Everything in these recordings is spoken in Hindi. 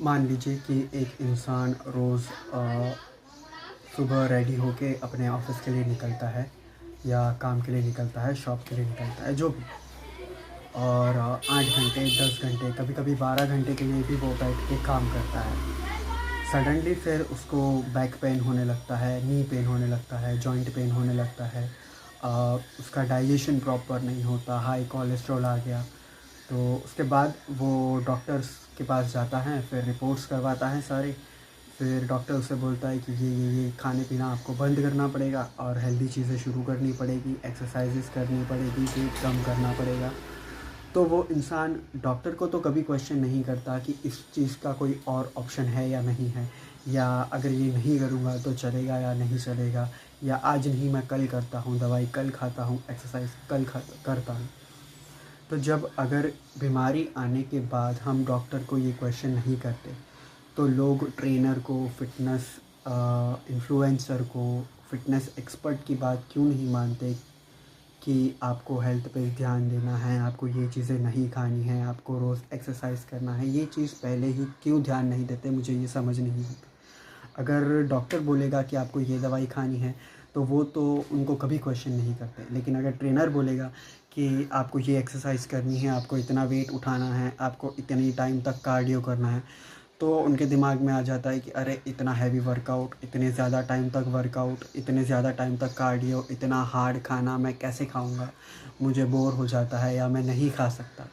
मान लीजिए कि एक इंसान रोज़ सुबह रेडी होके अपने ऑफिस के लिए निकलता है या काम के लिए निकलता है, शॉप के लिए निकलता है, जो भी। और 8 घंटे, 10 घंटे, कभी कभी 12 घंटे के लिए भी वो बैठ के काम करता है। सडनली फिर उसको बैक पेन होने लगता है, नी पेन होने लगता है, जॉइंट पेन होने लगता है। उसका डाइजेशन प्रॉपर नहीं होता, हाई कोलेस्ट्रॉल आ गया। तो उसके बाद वो डॉक्टर्स के पास जाता है, फिर रिपोर्ट्स करवाता है सारे। फिर डॉक्टर उससे बोलता है कि ये खाने पीना आपको बंद करना पड़ेगा और हेल्दी चीज़ें शुरू करनी पड़ेगी, एक्सरसाइजेस करनी पड़ेगी, वेट कम करना पड़ेगा। तो वो इंसान डॉक्टर को तो कभी क्वेश्चन नहीं करता कि इस चीज़ का कोई और ऑप्शन है या नहीं है, या अगर ये नहीं करूँगा तो चलेगा या नहीं चलेगा, या आज नहीं मैं कल करता हूँ, दवाई कल खाता हूँ, एक्सरसाइज कल करता हूँ। तो जब अगर बीमारी आने के बाद हम डॉक्टर को ये क्वेश्चन नहीं करते, तो लोग ट्रेनर को, फिटनेस इन्फ्लुएंसर को, फिटनेस एक्सपर्ट की बात क्यों नहीं मानते कि आपको हेल्थ पे ध्यान देना है, आपको ये चीज़ें नहीं खानी है, आपको रोज़ एक्सरसाइज करना है। ये चीज़ पहले ही क्यों ध्यान नहीं देते, मुझे ये समझ नहीं आता। अगर डॉक्टर बोलेगा कि आपको ये दवाई खानी है, तो वो तो उनको कभी क्वेश्चन नहीं करते। लेकिन अगर ट्रेनर बोलेगा कि आपको ये एक्सरसाइज करनी है, आपको इतना वेट उठाना है, आपको इतनी टाइम तक कार्डियो करना है, तो उनके दिमाग में आ जाता है कि अरे इतना हैवी वर्कआउट, इतने ज़्यादा टाइम तक वर्कआउट, इतने ज़्यादा टाइम तक कार्डियो, इतना हार्ड खाना मैं कैसे खाऊंगा, मुझे बोर हो जाता है या मैं नहीं खा सकता।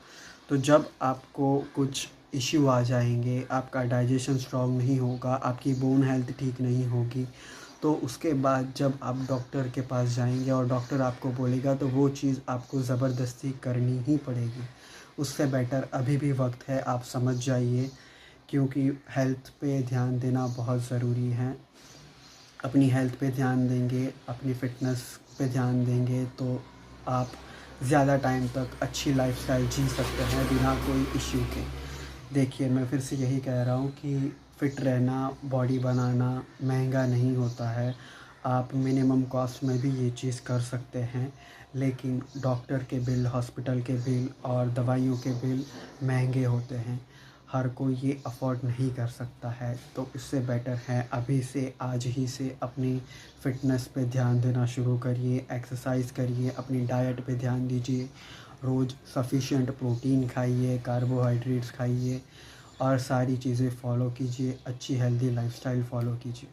तो जब आपको कुछ इश्यू आ जाएंगे, आपका डाइजेशन स्ट्रॉन्ग नहीं होगा, आपकी बोन हेल्थ ठीक नहीं होगी, तो उसके बाद जब आप डॉक्टर के पास जाएंगे और डॉक्टर आपको बोलेगा, तो वो चीज़ आपको ज़बरदस्ती करनी ही पड़ेगी। उससे बेटर अभी भी वक्त है, आप समझ जाइए, क्योंकि हेल्थ पे ध्यान देना बहुत ज़रूरी है। अपनी हेल्थ पे ध्यान देंगे, अपनी फ़िटनेस पे ध्यान देंगे, तो आप ज़्यादा टाइम तक अच्छी लाइफ़स्टाइल जी सकते हैं बिना कोई इश्यू के। देखिए, मैं फिर से यही कह रहा हूँ कि फ़िट रहना, बॉडी बनाना महंगा नहीं होता है। आप मिनिमम कॉस्ट में भी ये चीज़ कर सकते हैं, लेकिन डॉक्टर के बिल, हॉस्पिटल के बिल और दवाइयों के बिल महंगे होते हैं। हर कोई ये अफ़ोर्ड नहीं कर सकता है। तो इससे बेटर है अभी से, आज ही से अपनी फ़िटनेस पे ध्यान देना शुरू करिए, एक्सरसाइज करिए, अपनी डाइट पे ध्यान दीजिए, रोज़ सफिशिएंट प्रोटीन खाइए, कार्बोहाइड्रेट्स खाइए और सारी चीज़ें फॉलो कीजिए, अच्छी हेल्दी लाइफ़स्टाइल फॉलो कीजिए।